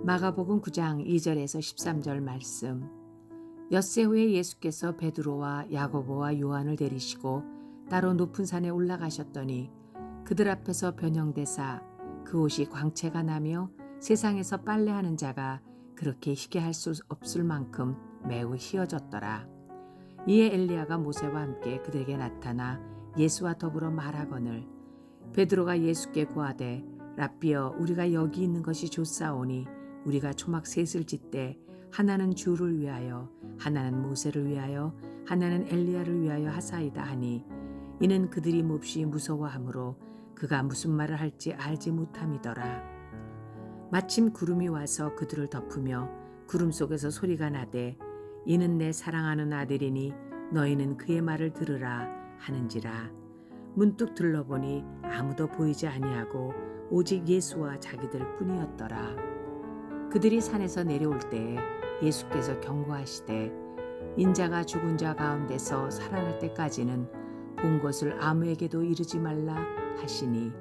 마가복음 9장 2절에서 13절 말씀. 엿새 후에 예수께서 베드로와 야고보와 요한을 데리시고 따로 높은 산에 올라가셨더니 그들 앞에서 변형되사 그 옷이 광채가 나며 세상에서 빨래하는 자가 그렇게 희게 할 수 없을 만큼 매우 희어졌더라. 이에 엘리야가 모세와 함께 그들에게 나타나 예수와 더불어 말하거늘 베드로가 예수께 구하되 랍비여 우리가 여기 있는 것이 좋사오니 우리가 초막 셋을 짓되 하나는 주를 위하여 하나는 모세를 위하여 하나는 엘리야를 위하여 하사이다 하니 이는 그들이 몹시 무서워하므로 그가 무슨 말을 할지 알지 못함이더라. 마침 구름이 와서 그들을 덮으며 구름 속에서 소리가 나되 이는 내 사랑하는 아들이니 너희는 그의 말을 들으라 하는지라. 문득 들러보니 아무도 보이지 아니하고 오직 예수와 자기들 뿐이었더라. 그들이 산에서 내려올 때에 예수께서 경고하시되 인자가 죽은 자 가운데서 살아날 때까지는 본 것을 아무에게도 이르지 말라 하시니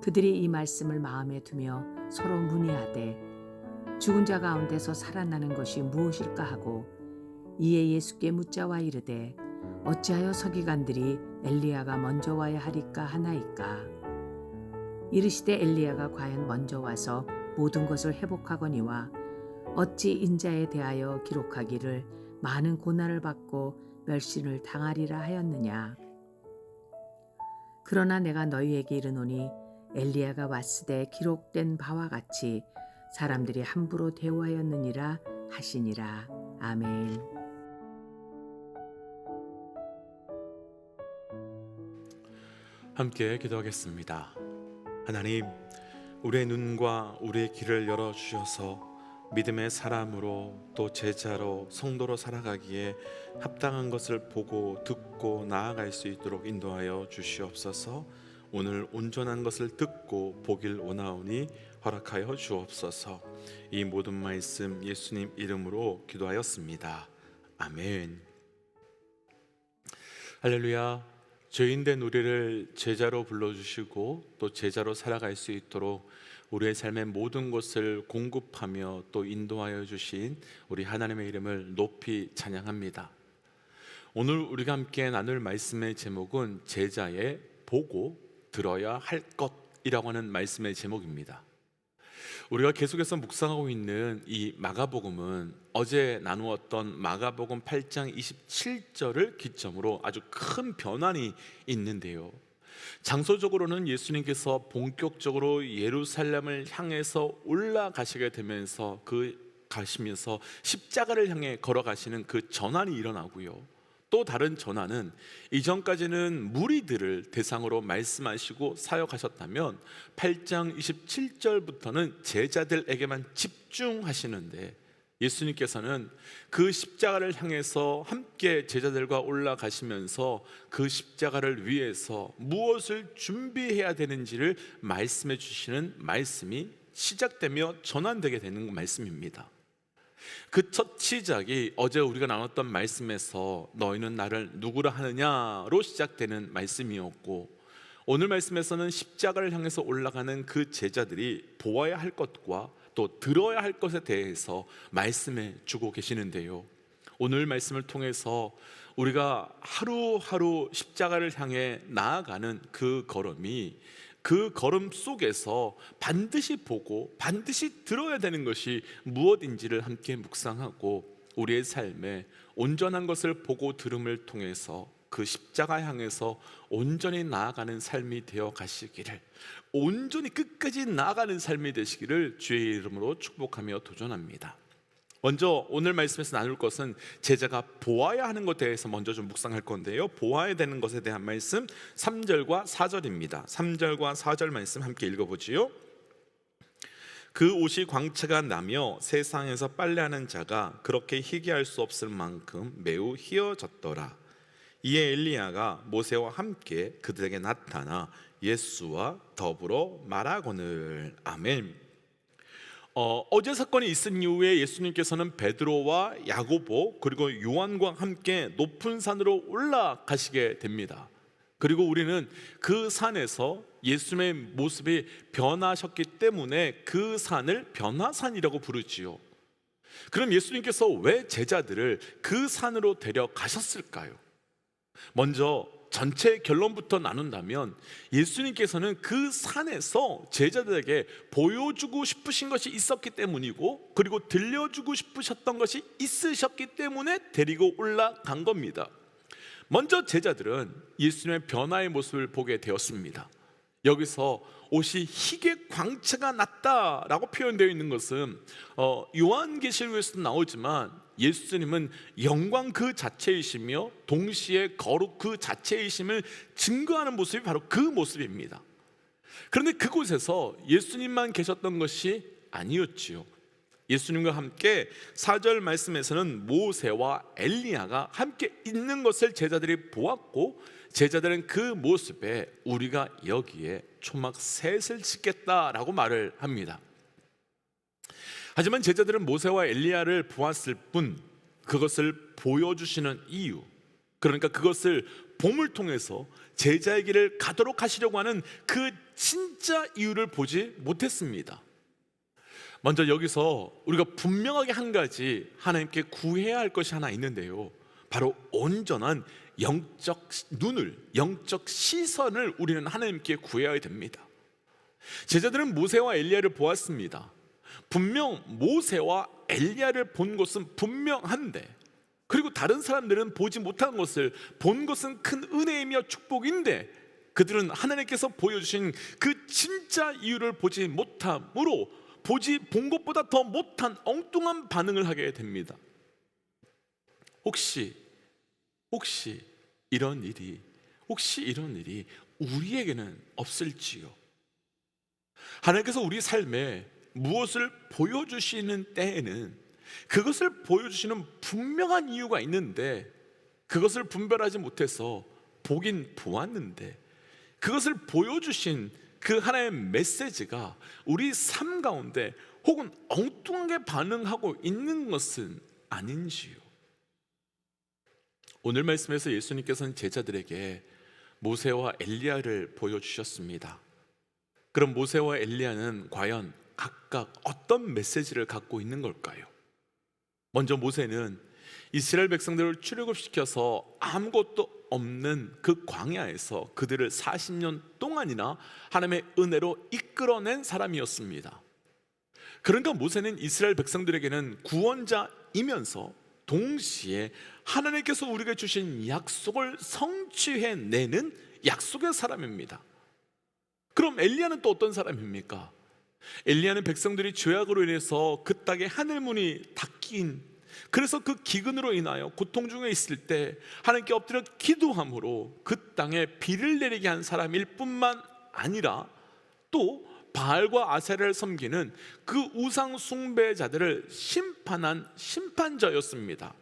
그들이 이 말씀을 마음에 두며 서로 문의하되 죽은 자 가운데서 살아나는 것이 무엇일까 하고 이에 예수께 묻자와 이르되 어찌하여 서기관들이 엘리야가 먼저 와야 하리까 하나이까. 이르시되 엘리야가 과연 먼저 와서 모든 것을 회복하거니와 어찌 인자에 대하여 기록하기를 많은 고난을 받고 멸신을 당하리라 하였느냐. 그러나 내가 너희에게 이르노니 엘리야가 왔으되 기록된 바와 같이 사람들이 함부로 대우하였느니라 하시니라. 아멘. 함께 기도하겠습니다. 하나님, 우리의 눈과 우리의 귀를 열어주셔서 믿음의 사람으로 또 제자로 성도로 살아가기에 합당한 것을 보고 듣고 나아갈 수 있도록 인도하여 주시옵소서. 오늘 온전한 것을 듣고 보길 원하오니 허락하여 주옵소서. 이 모든 말씀 예수님 이름으로 기도하였습니다. 아멘. 할렐루야. 죄인된 우리를 제자로 불러주시고 또 제자로 살아갈 수 있도록 우리의 삶의 모든 것을 공급하며 또 인도하여 주신 우리 하나님의 이름을 높이 찬양합니다. 오늘 우리가 함께 나눌 말씀의 제목은 제자의 보고 들어야 할 것이라고 하는 말씀의 제목입니다. 우리가 계속해서 묵상하고 있는 이 마가복음은 어제 나누었던 마가복음 8장 27절을 기점으로 아주 큰 변환이 있는데요, 장소적으로는 예수님께서 본격적으로 예루살렘을 향해서 올라가시게 되면서 가시면서 십자가를 향해 걸어가시는 그 전환이 일어나고요, 또 다른 전환은 이전까지는 무리들을 대상으로 말씀하시고 사역하셨다면 8장 27절부터는 제자들에게만 집중하시는데 예수님께서는 그 십자가를 향해서 함께 제자들과 올라가시면서 그 십자가를 위해서 무엇을 준비해야 되는지를 말씀해 주시는 말씀이 시작되며 전환되게 되는 말씀입니다. 그 첫 시작이 어제 우리가 나눴던 말씀에서 너희는 나를 누구라 하느냐로 시작되는 말씀이었고, 오늘 말씀에서는 십자가를 향해서 올라가는 그 제자들이 보아야 할 것과 또 들어야 할 것에 대해서 말씀해 주고 계시는데요, 오늘 말씀을 통해서 우리가 하루하루 십자가를 향해 나아가는 그 걸음이, 그 걸음 속에서 반드시 보고 반드시 들어야 되는 것이 무엇인지를 함께 묵상하고 우리의 삶에 온전한 것을 보고 들음을 통해서 그 십자가 향해서 온전히 나아가는 삶이 되어 가시기를, 온전히 끝까지 나아가는 삶이 되시기를 주의 이름으로 축복하며 도전합니다. 먼저 오늘 말씀에서 나눌 것은 제자가 보아야 하는 것에 대해서 먼저 좀 묵상할 건데요, 보아야 되는 것에 대한 말씀 3절과 4절입니다. 3절과 4절 말씀 함께 읽어보지요. 그 옷이 광채가 나며 세상에서 빨래하는 자가 그렇게 희게 할 수 없을 만큼 매우 희어졌더라. 이에 엘리야가 모세와 함께 그들에게 나타나 예수와 더불어 말하거늘. 아멘. 어제 사건이 있은 이후에 예수님께서는 베드로와 야고보 그리고 요한과 함께 높은 산으로 올라가시게 됩니다. 그리고 우리는 그 산에서 예수님의 모습이 변하셨기 때문에 그 산을 변화산이라고 부르지요. 그럼 예수님께서 왜 제자들을 그 산으로 데려가셨을까요? 먼저 전체 결론부터 나눈다면 예수님께서는 그 산에서 제자들에게 보여주고 싶으신 것이 있었기 때문이고, 그리고 들려주고 싶으셨던 것이 있으셨기 때문에 데리고 올라간 겁니다. 먼저 제자들은 예수님의 변화의 모습을 보게 되었습니다. 여기서 옷이 희게 광채가 났다라고 표현되어 있는 것은 요한계시록에서도 나오지만 예수님은 영광 그 자체이시며 동시에 거룩 그 자체이심을 증거하는 모습이 바로 그 모습입니다. 그런데 그곳에서 예수님만 계셨던 것이 아니었지요. 예수님과 함께 4절 말씀에서는 모세와 엘리야가 함께 있는 것을 제자들이 보았고, 제자들은 그 모습에 우리가 여기에 초막 셋을 짓겠다라고 말을 합니다. 하지만 제자들은 모세와 엘리야를 보았을 뿐 그것을 보여주시는 이유, 그러니까 그것을 봄을 통해서 제자에게를 가도록 하시려고 하는 그 진짜 이유를 보지 못했습니다. 먼저 여기서 우리가 분명하게 한 가지 하나님께 구해야 할 것이 하나 있는데요, 바로 온전한 영적 눈을, 영적 시선을 우리는 하나님께 구해야 됩니다. 제자들은 모세와 엘리야를 보았습니다. 분명 모세와 엘리야를 본 것은 분명한데, 그리고 다른 사람들은 보지 못한 것을 본 것은 큰 은혜이며 축복인데, 그들은 하나님께서 보여주신 그 진짜 이유를 보지 못함으로 본 것보다 더 못한 엉뚱한 반응을 하게 됩니다. 혹시 이런 일이 우리에게는 없을지요? 하나님께서 우리 삶에 무엇을 보여주시는 때에는 그것을 보여주시는 분명한 이유가 있는데, 그것을 분별하지 못해서 보긴 보았는데 그것을 보여주신 그 하나의 메시지가 우리 삶 가운데 혹은 엉뚱하게 반응하고 있는 것은 아닌지요? 오늘 말씀에서 예수님께서는 제자들에게 모세와 엘리야를 보여주셨습니다. 그럼 모세와 엘리야는 과연 각각 어떤 메시지를 갖고 있는 걸까요? 먼저 모세는 이스라엘 백성들을 출애굽시켜서 아무것도 없는 그 광야에서 그들을 40년 동안이나 하나님의 은혜로 이끌어낸 사람이었습니다. 그러니까 모세는 이스라엘 백성들에게는 구원자이면서 동시에 하나님께서 우리에게 주신 약속을 성취해내는 약속의 사람입니다. 그럼 엘리야는 또 어떤 사람입니까? 엘리야는 백성들이 죄악으로 인해서 그 땅의 하늘문이 닫힌, 그래서 그 기근으로 인하여 고통 중에 있을 때 하나님께 엎드려 기도함으로 그 땅에 비를 내리게 한 사람일 뿐만 아니라, 또 바알과 아세라를 섬기는 그 우상 숭배자들을 심판한 심판자였습니다.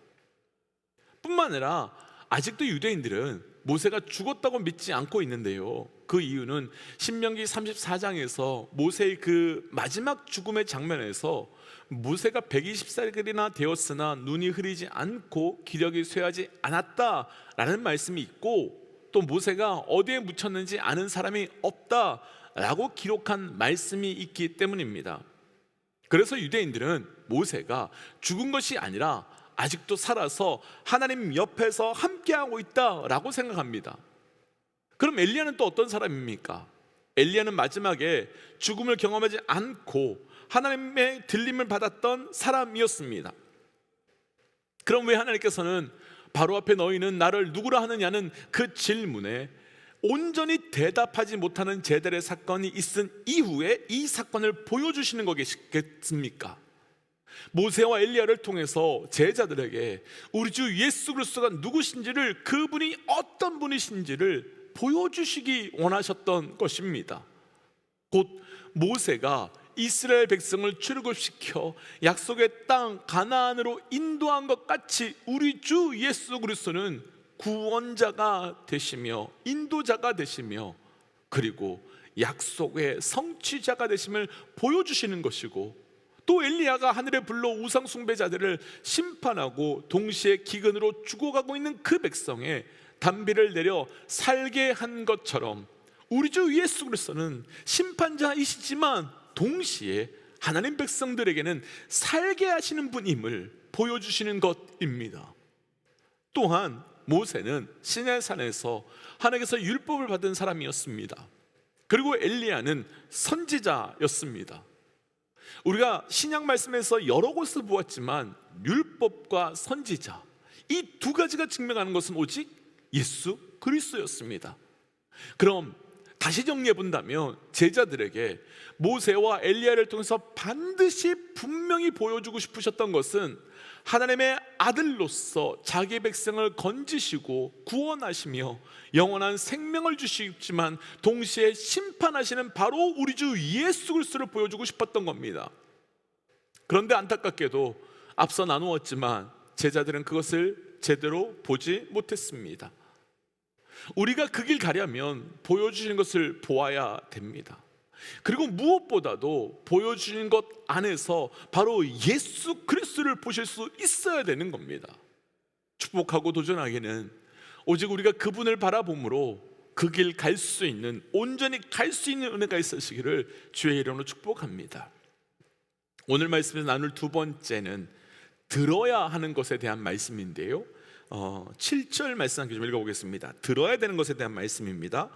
뿐만 아니라 아직도 유대인들은 모세가 죽었다고 믿지 않고 있는데요, 그 이유는 신명기 34장에서 모세의 그 마지막 죽음의 장면에서 모세가 120살이나 되었으나 눈이 흐리지 않고 기력이 쇠하지 않았다라는 말씀이 있고, 또 모세가 어디에 묻혔는지 아는 사람이 없다라고 기록한 말씀이 있기 때문입니다. 그래서 유대인들은 모세가 죽은 것이 아니라 아직도 살아서 하나님 옆에서 함께하고 있다라고 생각합니다. 그럼 엘리야는 또 어떤 사람입니까? 엘리야는 마지막에 죽음을 경험하지 않고 하나님의 들림을 받았던 사람이었습니다. 그럼 왜 하나님께서는 바로 앞에 너희는 나를 누구라 하느냐는 그 질문에 온전히 대답하지 못하는 제들의 사건이 있은 이후에 이 사건을 보여주시는 거겠습니까? 모세와 엘리야를 통해서 제자들에게 우리 주 예수 그리스도가 누구신지를, 그분이 어떤 분이신지를 보여주시기 원하셨던 것입니다. 곧 모세가 이스라엘 백성을 출애굽시켜 약속의 땅 가나안으로 인도한 것 같이 우리 주 예수 그리스도는 구원자가 되시며 인도자가 되시며, 그리고 약속의 성취자가 되심을 보여주시는 것이고, 또 엘리야가 하늘에 불러 우상 숭배자들을 심판하고 동시에 기근으로 죽어가고 있는 그 백성에 단비를 내려 살게 한 것처럼 우리 주 예수 그리스도는 심판자이시지만 동시에 하나님 백성들에게는 살게 하시는 분임을 보여주시는 것입니다. 또한 모세는 시내산에서 하나님께서 율법을 받은 사람이었습니다. 그리고 엘리야는 선지자였습니다. 우리가 신약 말씀에서 여러 곳을 보았지만 율법과 선지자, 이 두 가지가 증명하는 것은 오직 예수 그리스도였습니다. 그럼 다시 정리해 본다면 제자들에게 모세와 엘리야를 통해서 반드시 분명히 보여주고 싶으셨던 것은 하나님의 아들로서 자기 백성을 건지시고 구원하시며 영원한 생명을 주시지만 동시에 심판하시는 바로 우리 주 예수 그리스도를 보여주고 싶었던 겁니다. 그런데 안타깝게도 앞서 나누었지만 제자들은 그것을 제대로 보지 못했습니다. 우리가 그 길 가려면 보여주시는 것을 보아야 됩니다. 그리고 무엇보다도 보여주신 것 안에서 바로 예수 그리스도를 보실 수 있어야 되는 겁니다. 축복하고 도전하기는 오직 우리가 그분을 바라봄으로 그 길 갈 수 있는, 온전히 갈 수 있는 은혜가 있으시기를 주의 이름으로 축복합니다. 오늘 말씀에서 나눌 두 번째는 들어야 하는 것에 대한 말씀인데요, 7절 말씀 함께 좀 읽어보겠습니다. 들어야 되는 것에 대한 말씀입니다.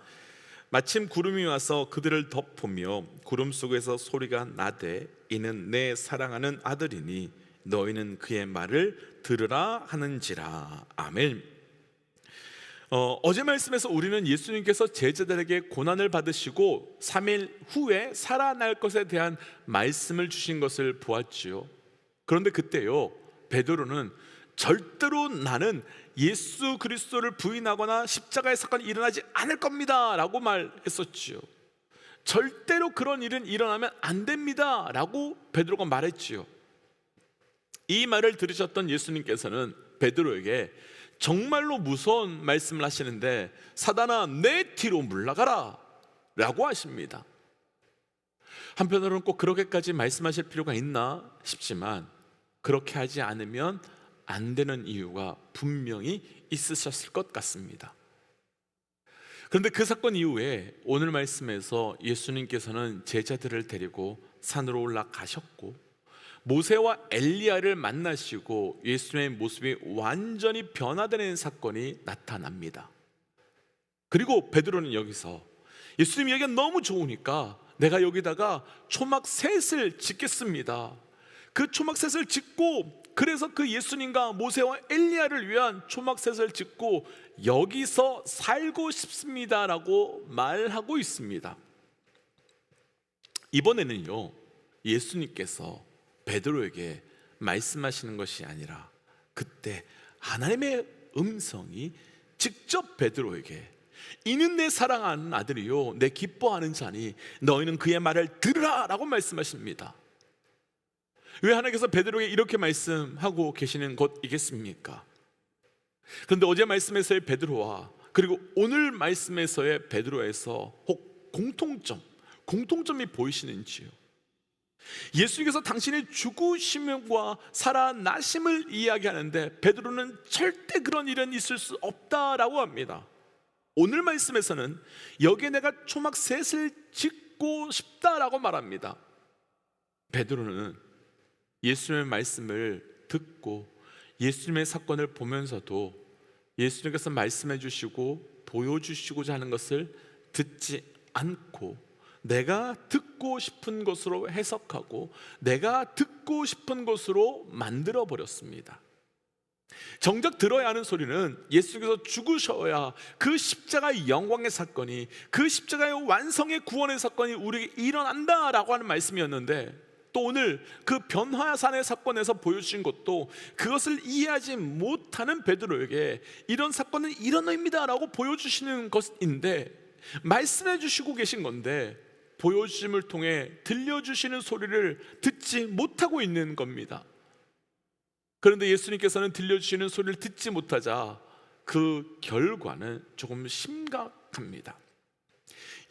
마침 구름이 와서 그들을 덮으며 구름 속에서 소리가 나되 이는 내 사랑하는 아들이니 너희는 그의 말을 들으라 하는지라. 아멘. 어제 말씀에서 우리는 예수님께서 제자들에게 고난을 받으시고 3일 후에 살아날 것에 대한 말씀을 주신 것을 보았지요. 그런데 그때요, 베드로는 절대로 나는 예수 그리스도를 부인하거나 십자가의 사건이 일어나지 않을 겁니다 라고 말했었지요. 절대로 그런 일은 일어나면 안 됩니다 라고 베드로가 말했지요. 이 말을 들으셨던 예수님께서는 베드로에게 정말로 무서운 말씀을 하시는데, 사단아 내 뒤로 물러가라 라고 하십니다. 한편으로는 꼭 그렇게까지 말씀하실 필요가 있나 싶지만 그렇게 하지 않으면 안 되는 이유가 분명히 있으셨을 것 같습니다. 그런데 그 사건 이후에 오늘 말씀에서 예수님께서는 제자들을 데리고 산으로 올라가셨고 모세와 엘리야를 만나시고 예수님의 모습이 완전히 변화되는 사건이 나타납니다. 그리고 베드로는 여기서 예수님이 여기가 너무 좋으니까 내가 여기다가 초막셋을 짓겠습니다. 그 초막셋을 짓고, 그래서 그 예수님과 모세와 엘리야를 위한 초막셋을 짓고 여기서 살고 싶습니다라고 말하고 있습니다. 이번에는요, 예수님께서 베드로에게 말씀하시는 것이 아니라 그때 하나님의 음성이 직접 베드로에게 이는 내 사랑하는 아들이요 내 기뻐하는 자니 너희는 그의 말을 들으라 라고 말씀하십니다. 왜 하나님께서 베드로에게 이렇게 말씀하고 계시는 것이겠습니까? 그런데 어제 말씀에서의 베드로와 그리고 오늘 말씀에서의 베드로에서 혹 공통점이 보이시는지요? 예수님께서 당신의 죽으심과 살아나심을 이야기하는데 베드로는 절대 그런 일은 있을 수 없다라고 합니다. 오늘 말씀에서는 여기에 내가 초막셋을 짓고 싶다라고 말합니다. 베드로는 예수님의 말씀을 듣고 예수님의 사건을 보면서도 예수님께서 말씀해 주시고 보여주시고자 하는 것을 듣지 않고 내가 듣고 싶은 것으로 해석하고 내가 듣고 싶은 것으로 만들어 버렸습니다. 정작 들어야 하는 소리는 예수님께서 죽으셔야 그 십자가의 영광의 사건이, 그 십자가의 완성의 구원의 사건이 우리에게 일어난다라고 하는 말씀이었는데, 또 오늘 그 변화산의 사건에서 보여주신 것도 그것을 이해하지 못하는 베드로에게 이런 사건은 이런 의미다라고 보여주시는 것인데, 말씀해 주시고 계신 건데 보여주심을 통해 들려주시는 소리를 듣지 못하고 있는 겁니다. 그런데 예수님께서는 들려주시는 소리를 듣지 못하자 그 결과는 조금 심각합니다.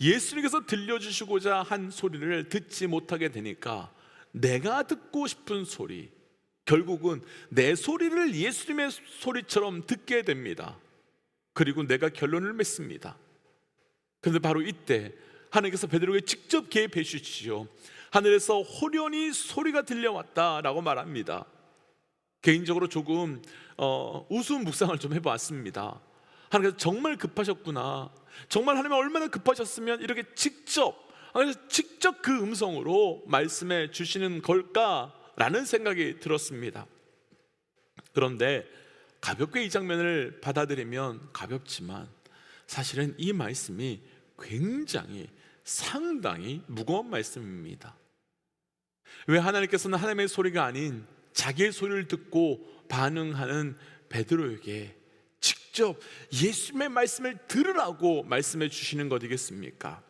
예수님께서 들려주시고자 한 소리를 듣지 못하게 되니까 내가 듣고 싶은 소리, 결국은 내 소리를 예수님의 소리처럼 듣게 됩니다. 그리고 내가 결론을 맺습니다. 그런데 바로 이때 하나님께서 베드로에게 직접 개입해 주시죠. 하늘에서 호련히 소리가 들려왔다라고 말합니다. 개인적으로 조금 우스운 묵상을 좀 해봤습니다. 하나님께서 정말 급하셨구나, 정말 하나님 얼마나 급하셨으면 이렇게 직접 그 음성으로 말씀해 주시는 걸까라는 생각이 들었습니다. 그런데 가볍게 이 장면을 받아들이면 가볍지만 사실은 이 말씀이 상당히 무거운 말씀입니다. 왜 하나님께서는 하나님의 소리가 아닌 자기의 소리를 듣고 반응하는 베드로에게 직접 예수님의 말씀을 들으라고 말씀해 주시는 것이겠습니까?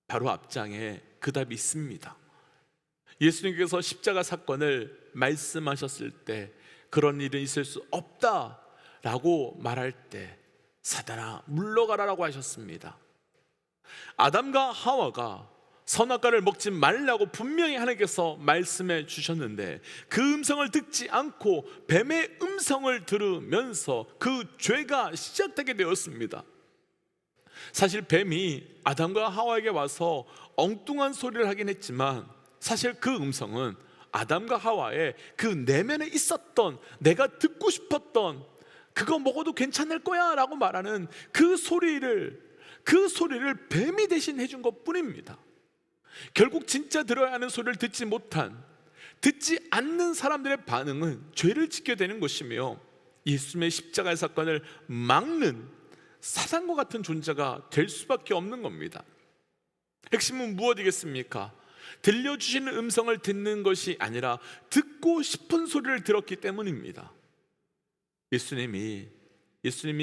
바로 앞장에 그 답이 있습니다. 예수님께서 십자가 사건을 말씀하셨을 때 그런 일은 있을 수 없다라고 말할 때 사단아 물러가라라고 하셨습니다. 아담과 하와가 선악과를 먹지 말라고 분명히 하나님께서 말씀해 주셨는데 그 음성을 듣지 않고 뱀의 음성을 들으면서 그 죄가 시작되게 되었습니다. 사실 뱀이 아담과 하와에게 와서 엉뚱한 소리를 하긴 했지만 사실 그 음성은 아담과 하와의 그 내면에 있었던, 내가 듣고 싶었던, 그거 먹어도 괜찮을 거야 라고 말하는 그 소리를 뱀이 대신 해준 것 뿐입니다. 결국 진짜 들어야 하는 소리를 듣지 않는 사람들의 반응은 죄를 짓게 되는 것이며 예수님의 십자가의 사건을 막는 사단과 같은 존재가 될 수밖에 없는 겁니다. 핵심은 무엇이겠습니까? 들려주시는 음성을 듣는 것이 아니라 듣고 싶은 소리를 들었기 때문입니다. 예수님이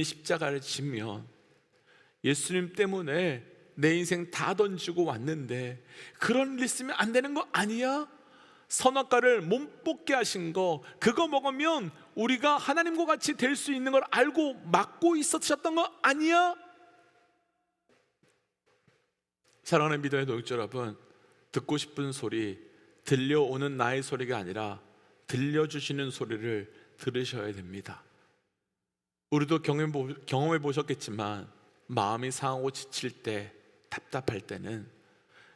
십자가를 지면 예수님 때문에 내 인생 다 던지고 왔는데 그런 일 있으면 안 되는 거 아니야? 선악과를 못 먹게 하신 거, 그거 먹으면 우리가 하나님과 같이 될 수 있는 걸 알고 막고 있었던 거 아니야? 사랑하는 믿음의 동역자 여러분, 듣고 싶은 소리, 들려오는 나의 소리가 아니라 들려주시는 소리를 들으셔야 됩니다. 우리도 경험해 보셨겠지만 마음이 상하고 지칠 때, 답답할 때는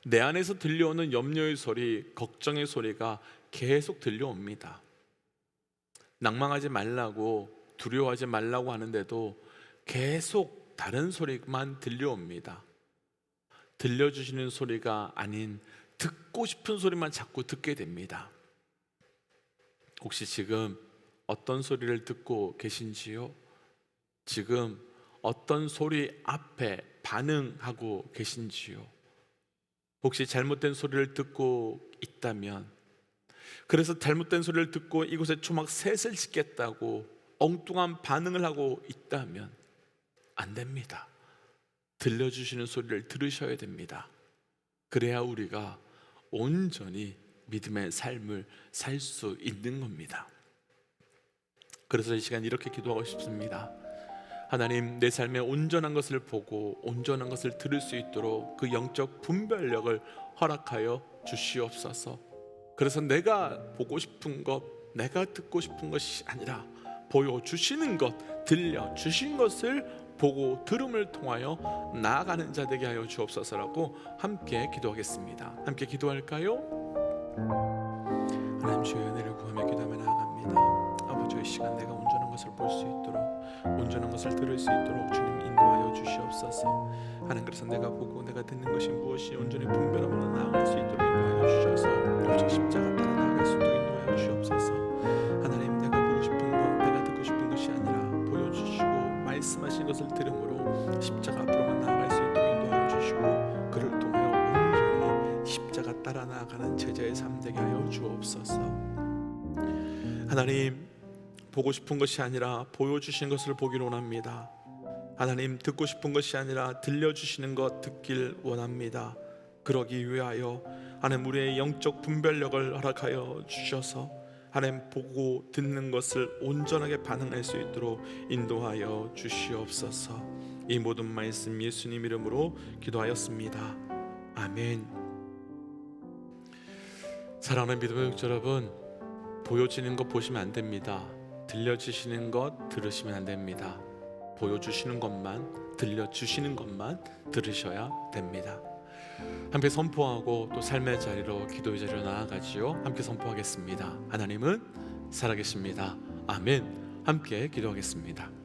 내 안에서 들려오는 염려의 소리, 걱정의 소리가 계속 들려옵니다. 낭망하지 말라고, 두려워하지 말라고 하는데도 계속 다른 소리만 들려옵니다. 들려주시는 소리가 아닌 듣고 싶은 소리만 자꾸 듣게 됩니다. 혹시 지금 어떤 소리를 듣고 계신지요? 지금 어떤 소리 앞에 반응하고 계신지요? 혹시 잘못된 소리를 듣고 있다면, 그래서 잘못된 소리를 듣고 이곳에 초막 셋을 짓겠다고 엉뚱한 반응을 하고 있다면 안 됩니다. 들려주시는 소리를 들으셔야 됩니다. 그래야 우리가 온전히 믿음의 삶을 살 수 있는 겁니다. 그래서 이 시간 이렇게 기도하고 싶습니다. 하나님, 내 삶에 온전한 것을 보고 온전한 것을 들을 수 있도록 그 영적 분별력을 허락하여 주시옵소서. 그래서 내가 보고 싶은 것, 내가 듣고 싶은 것이 아니라 보여주시는 것, 들려주신 것을 보고 들음을 통하여 나아가는 자 되게 하여 주옵소서라고 함께 기도하겠습니다. 함께 기도할까요? 하나님, 주의 은혜를 구하며 기도하며 나아갑니다. 아버지의 시간 내가 온전한 것을 볼 수 있도록, 온전한 것을 들을 수 있도록 주님 인도하여 주시옵소서. 하나님, 그래서 내가 보고 내가 듣는 것이 무엇이 온전히 분별하며 나아갈 수 있도록 인도하여 주셔서 없이 십자가 따라 나아갈 수 있도록 인도하여 주시옵소서. 하나님, 내가 보고 싶은 것, 내가 듣고 싶은 것이 아니라 보여주시고 말씀하신 것을 들음으로 십자가 앞으로만 나아갈 수 있도록 인도하여 주시고 그를 통하여 온전히 십자가 따라 나아가는 제자의 삶 되게 하여 주옵소서. 하나님, 보고 싶은 것이 아니라 보여주시는 것을 보기를 원합니다. 하나님, 듣고 싶은 것이 아니라 들려주시는 것 듣길 원합니다. 그러기 위하여 하나님 우리의 영적 분별력을 허락하여 주셔서 하나님 보고 듣는 것을 온전하게 반응할 수 있도록 인도하여 주시옵소서. 이 모든 말씀 예수님 이름으로 기도하였습니다. 아멘. 사랑하는 믿음의 육자 여러분, 보여지는 것 보시면 안 됩니다. 들려주시는 것 들으시면 안 됩니다. 보여주시는 것만 들려주시는 것만 들으셔야 됩니다. 함께 선포하고 또 삶의 자리로, 기도의 자리로 나아가지요. 함께 선포하겠습니다. 하나님은 살아계십니다. 아멘. 함께 기도하겠습니다.